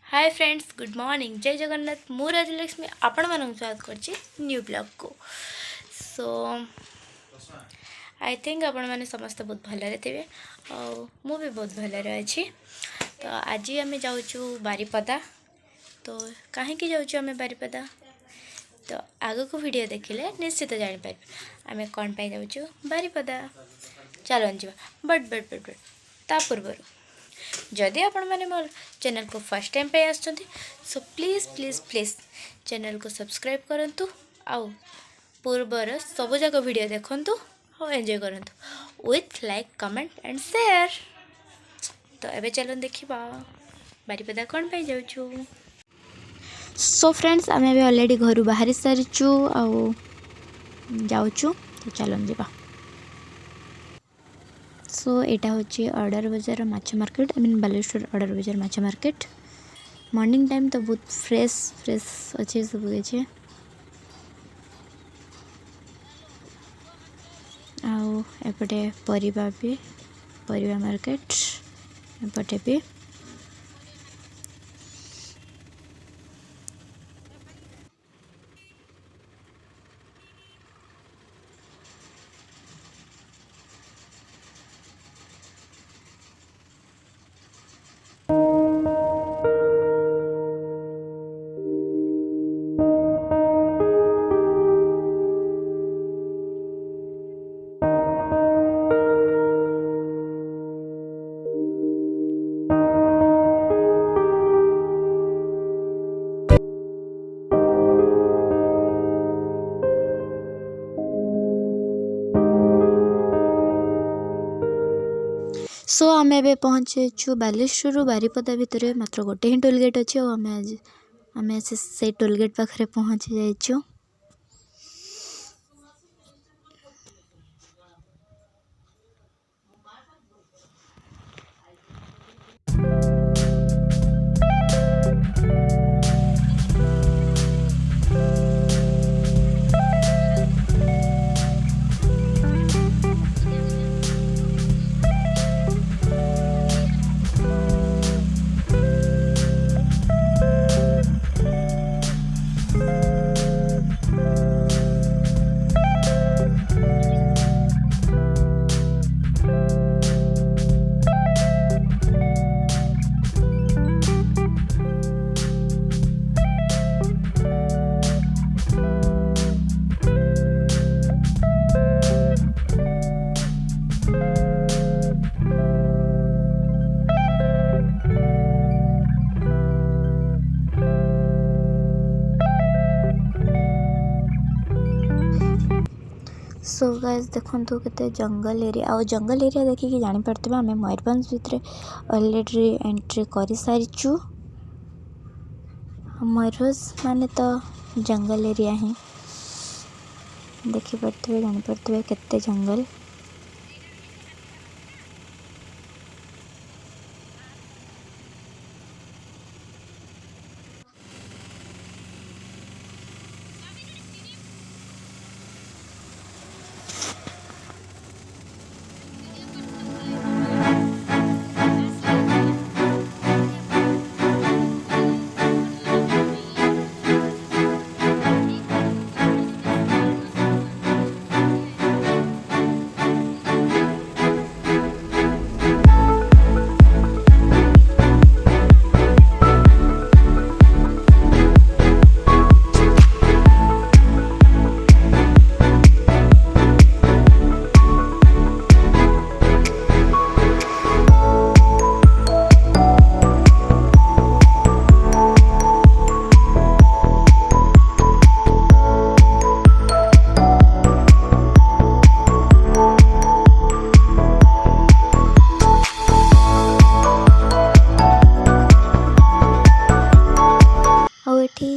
Hi friends, good morning, जय जगन्नाथ। मु राजलक्ष्मी आपण मानक स्वागत करछि न्यू ब्लॉग को। सो आई थिंक आपण मैंने समस्त बहुत भलरे थे और मु भी बहुत भलरे अच्छी। तो आज आम जाऊँ बारीपदा। तो कहीं जाऊँ आम बारीपदा, तो आग को वीडियो देखिले निश्चित जापर आम कौन पाई जाऊँ बारीपदा। चलन जा बट बट बट बट ता पूर्व जदि आपण मैंने मोर चैनल को फर्स्ट टाइम पे आसछंती so please please please channel को सब्सक्राइब करंतु आउ पूर्वर सबु जाक वीडियो देखंतु और एंजॉय करंतु with like comment and share. तो एबे चलन देखिबा बारीपदा कौन पे जाउछु। सो फ्रेंड्स आम अभी ऑलरेडी घर बाहरी सारीचु आउ जाउछु। तो चलन जीवा। सो यहाँ हूँ ऑर्डर बजार माछ market, I mean Baleshwar order बजार माछ मार्केट। मॉर्निंग टाइम तो बहुत फ्रेश फ्रेश अच्छे सब किसी। आउ एपटे परिबा भी परिबा मार्केट एपटे भी। सो आम ए पहुँचेचु बालेश्वर बारीपदा भितर मात्र गोटे ही टोलगेट अच्छे और आम से टोलगेट पाखे पहुँची जाइचु। सो गाइस देखो केते जंगल एरिया और जंगल एरिया देखिए जानी पड़ते आम मयूरभंज भितर ऑलरेडी एंट्री कर सारीचु। मयूरभंज माने तो जंगल एरिया ही देखी पड़ते जानी पड़ते केते जंगल।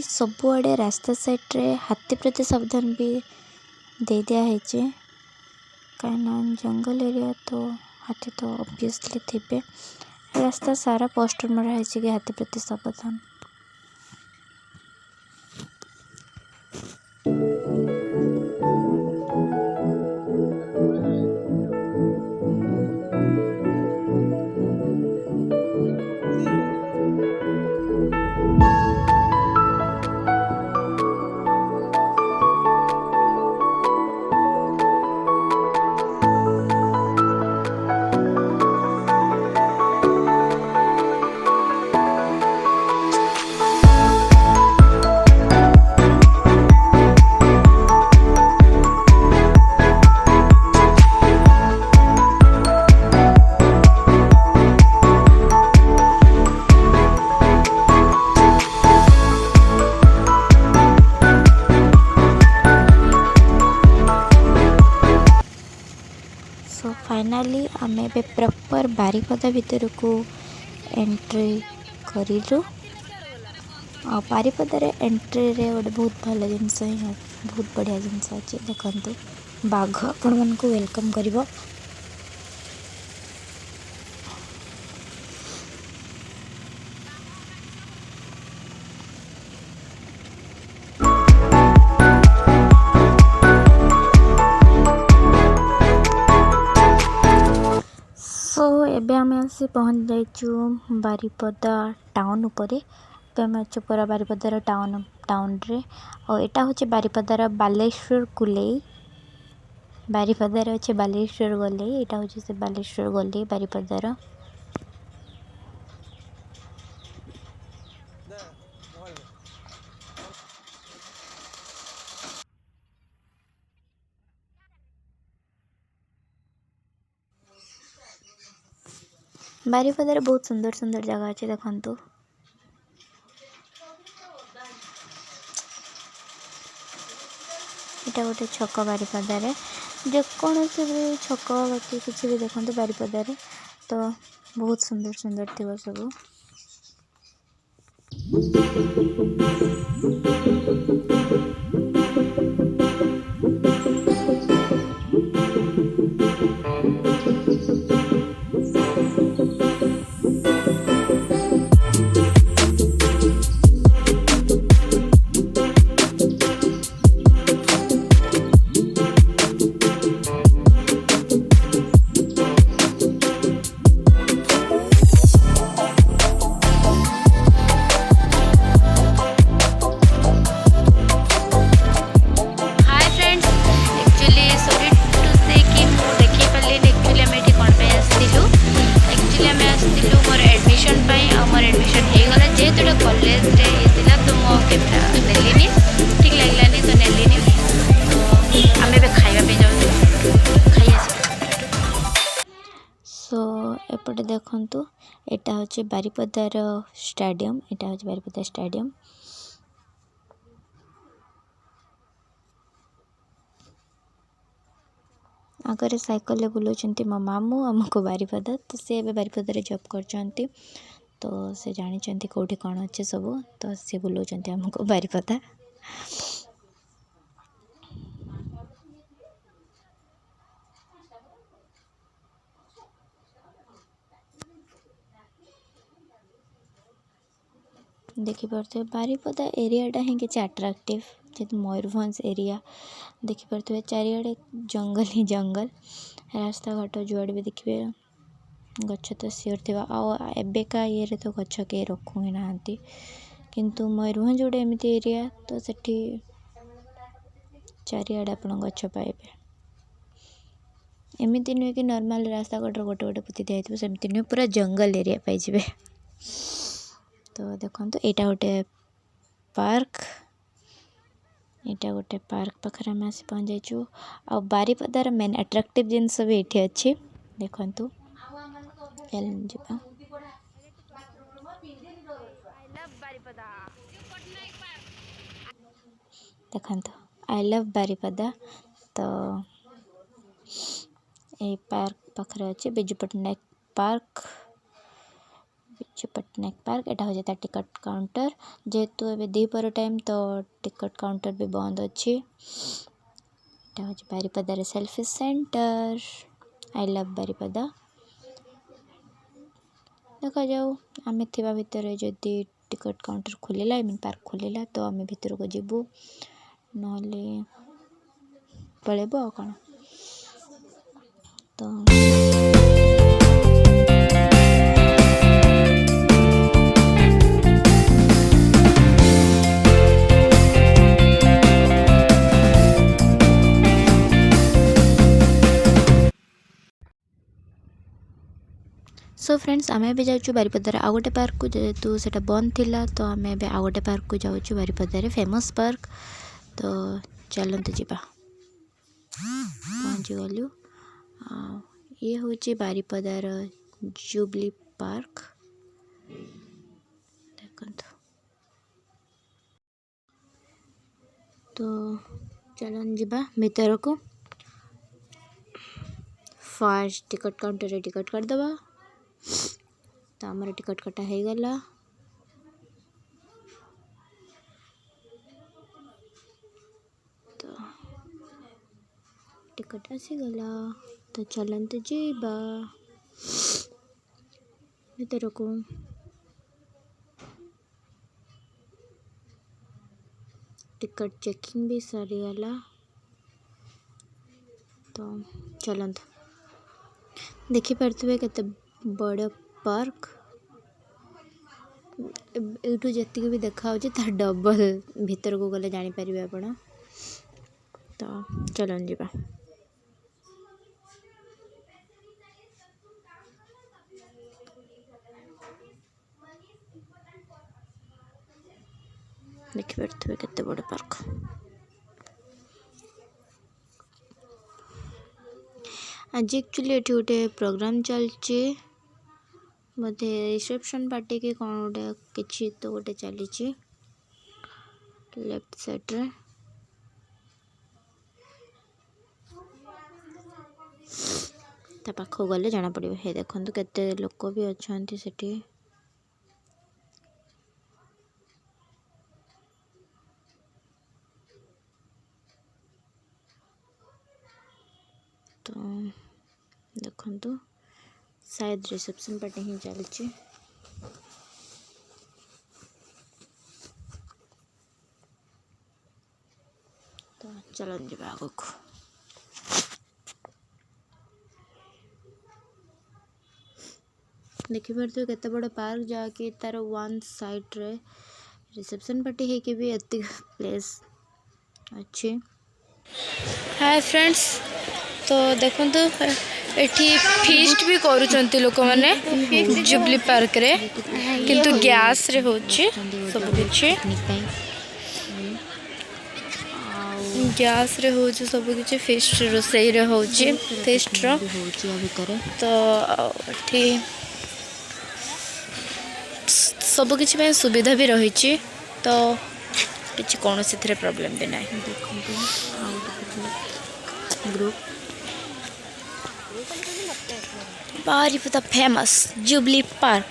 सबुआड़े रास्ता साइड रे हाथी प्रति सावधान भी दे दिया है कहीं जंगल एरिया तो हाथी तो ऑब्वियसली थे। रास्ता सारा पोस्टर मरा है कि हाथी प्रति सावधान। सो फाइनाली आम ए प्रॉपर बारिपदा भितर को एंट्री करूँ। बारिपदार एंट्री रे गोटे बहुत भल जिनस बहुत बढ़िया जिनस अच्छे देखते बाघ आपण मन को वेलकम करिवो। सो एबे आम आसी पहुँच जाइचु बारिपदा टाउन उपरे। आम अच्छे पूरा बारिपदार टाउन रे और एटा होचे बारिपदार बालेश्वर कुलेई। बारिपदार अच्छे बालेश्वर गले एटा होचे से बालेश्वर गले बारिपदार। बारिपदार बहुत सुंदर सुंदर जगह अच्छे देखंतु। एटा गोटे छक बारिपदार जेकोसी भी छक बाकी किसी भी देखते बारिपदार तो बहुत सुंदर सुंदर थी सब। एपटे देखंतु एटा होचे बारिपदार स्टेडियम। एटा होचे बारिपदा स्टेडियम। आगे साइकिल बुलाऊँ मो मामू आमको बारिपदा तो सी ए बारिपदार जॉब कर तो से जानी कौटी कौन अच्छे सब तो सी बुलाऊँ आमको बारिपदा। देखिपे बारिपदा एरियाटा ही किसी अट्राक्टिव जेहतु मयूरभंज एरिया देखिपे चारिआडे जंगल ही जंगल रास्ता घाट जुआड़े भी देखिए गछ तो सियोर थी एबेका ये तो गछ के रखु ही ना किंतु मयूरभंज गोटे एमती एरिया तो सेठी चारिआडे आप गछ पाइबे। एमती नुहे कि नॉर्मल रास्ता घाट गोटे गोटे पुति दिखाई सेमती नुहे पूरा जंगल एरिया पाइबे। तो देखो एटा गोटे पार्क एटा गोटे पार्क पाखे आम आसी पहुँच जाइचु। आ बारिपदार मेन अट्राक्टिव जिनस भी ये अच्छी देखु देखो आई लव बारिपदा। तो ये पार्क पाखे अच्छे बिजू पट्टनायक पार्क। बिजू पट्टनायक पार्क एटा हो टिकट काउंटर जेहेतु ए दीपर टाइम तो टिकट काउंटर भी बंद अच्छी। एटा हो बारिपदार selfie centre. I love Baripada. देखा जाऊ आम थिबा भितर जदि टिकट काउंटर खोलिला आई मीन पार्क खोलिला तो आम भितर को जीवु नहले पळेबो कौन तो फ्रेंड्स आम ए जाऊँ बारिपदार आउ गोटे पार्क को जेहेतु से बंद थिला तो आम ए आउ गोटे पार्क को जाऊँ बारिपदार फेमस पार्क। तो चलते जावा पहुँची गलु। ये हूँ बारिपदार जुबली पार्क देखो। तो चलन जावा भीतर को फास्ट टिकट काउंटर रे टिकट करदबा। तो आमर टिकट कटा हो गला। तो टिकट आसीगला तो चलते जीवा भीतर को। टिकट चेकिंग भी सरी गला। तो चलते देखी पारे केते बड़ पार्क यूँ जी भी देखा तार डबल भीतर को गले जापर आप। तो चलन जावा देखिपे केते बड़ पार्क। आज एक्चुअली ये गोटे प्रोग्राम चलचे बोधे रिसेप्शन पार्टी के कौन गोटे किसी तो गोटे चली लेफ्ट साइड रे। ता पाखो गले जाना पड़े। हे देखो केते लोक भी अच्छा सेठी। तो देखो शायद रिसेप्शन पार्टी ही चलची। तो चलन जावा आगो को। देखिपे केते बड़ पार्क जाके तार वन साइड रे रिसेप्शन पार्टी है कि भी एति प्लेस अच्छे। हाय फ्रेंड्स तो देखो एठी फीस्ट भी करूचंती लोक माने जुबली पार्क रे किंतु गैस रे होची सब किछि। गैस रे होची सब किछि फीस्ट रोसई रे होची फीस्ट रो भीतर। तो एठी सब किछि में सुविधा भी रही। तो किछि कोनोसी थरे प्रॉब्लम भी नहीं। Group Baripada famous jubilee park.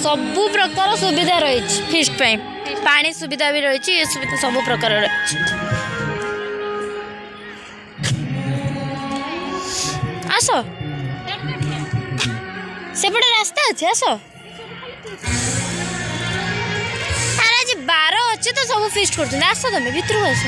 सबु प्रकार सुविधा रही फीस्ट पे पानी सुविधा भी रही। ये सुविधा सब प्रकार रही। आस सेपटे रास्ता अच्छे आस। अरे आज 12 अच्छे तो सब फीस्ट कर आस तुम भीतर को आस।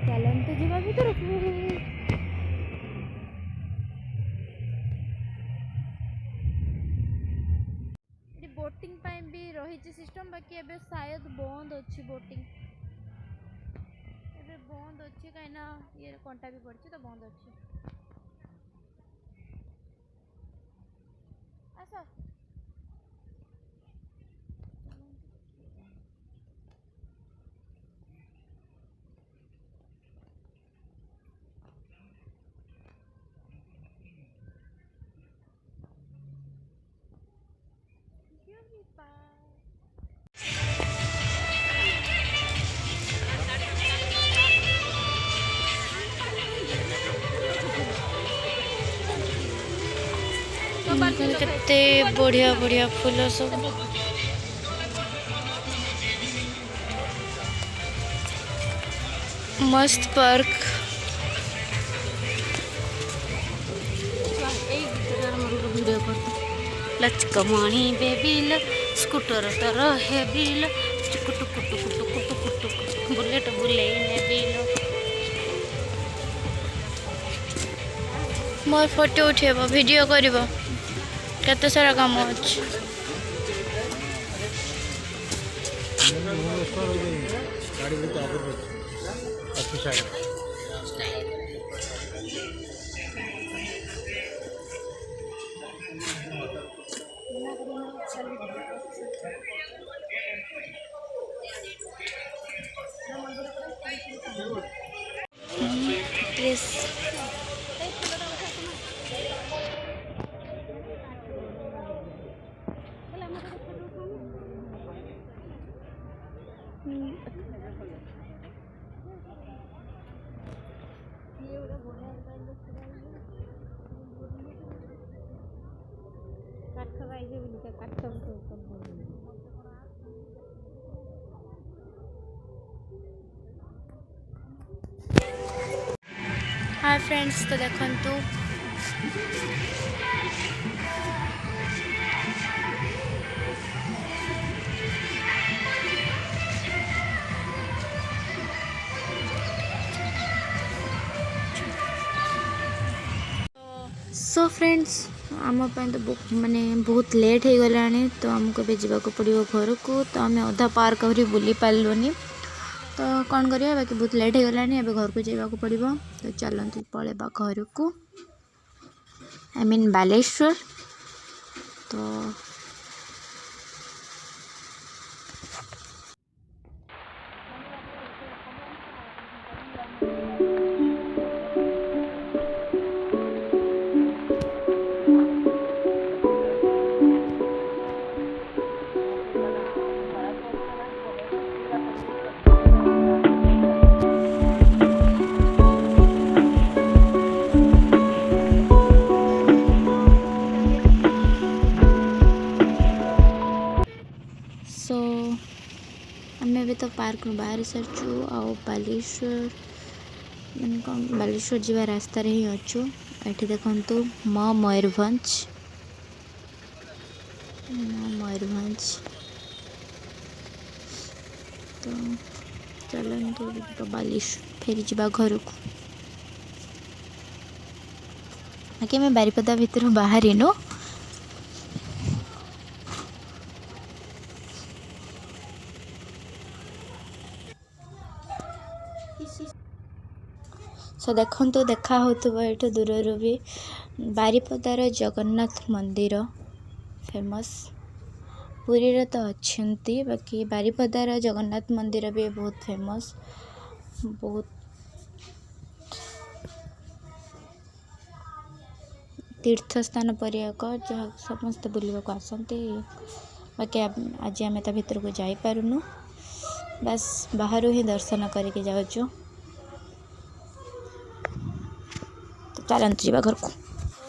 चलते जीवा भीतर बोटिंग पाई भी रही सिस्टम बाकी एबे शायद बंद अच्छी बोटिंग एबे बंद अच्छी कहीं ये कंटा भी पड़ी तो बंद अच्छी। आस केते बढ़िया बढ़िया फूल सब। मस्त पार्क वीडियो करता लचकमणी बेबिल स्कूटर तर हेबिल टुकु टुकु टुकु टुकु टुकु टुकु बुलेट बुले नेबिल मोर फोटो उठेब वीडियो करिब केते सारा काम अछि ड्रेस हाय फ्रेंड्स तो देखंतु सो फ्रेंड्स आम तो माने बहुत लेट हो गला तो आमको भी जावाक पड़ो घर को तो आम अधा पार्क आहुरी बुली पार्लुनि तो कौन करिया बाकी बहुत लेट हो गला अब घर को जावाक पड़ो तो चलते पलैबा घर को आई मीन बालेश्वर तो आम भी तो पार्क में बाहर सारचु आउ बालेश्वर मान कौन बालेश्वर जीवा रास्तार ही अच्छु ये देखु मयूरभंज तो चलते तो बालेश्वर फेरी जा घर को आगे मैं बारिपदा भितर बाहरीनु सो देखो देखा होता ये दूर भी बारिपदार जगन्नाथ मंदिर फेमस पुरी रे तो अच्छी बाकी बारिपदार जगन्नाथ मंदिर भी बहुत फेमस बहुत तीर्थ स्थान पर एक जहाँ समस्त बुलवाक आसती बाकी आज आम ता भीतर को जापारूँ बस बाहर ही दर्शन करके जाऊँ तो चलते जावा घर को।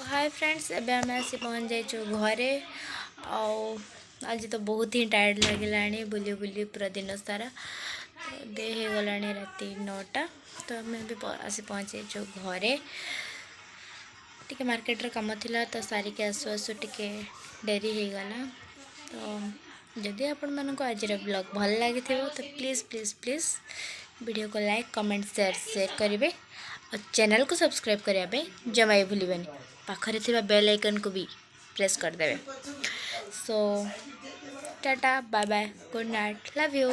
हाय फ्रेंड्स एबे आम आसी पहुँच जाइए घरे आज तो बहुत ही टायर्ड लगे बुली बुली पूरा दिन सारा तो दे हो गला राति 9टा तो आम भी आसी पहुँच जाइए घरे टिके मार्केट रे काम थिला तो सारिके आसु आसु टिके डेरी हो गला तो जदि आपण मानको आज ब्लॉग भल लगी तो प्लीज़ प्लीज़ प्लीज़ वीडियो को लाइक कमेंट शेयर करेंगे और चैनल को सब्सक्राइब करने जमा भी भूलें पाखरे थिबा बेल आइकन को भी प्रेस कर देवे। So tata bye bye good night love you.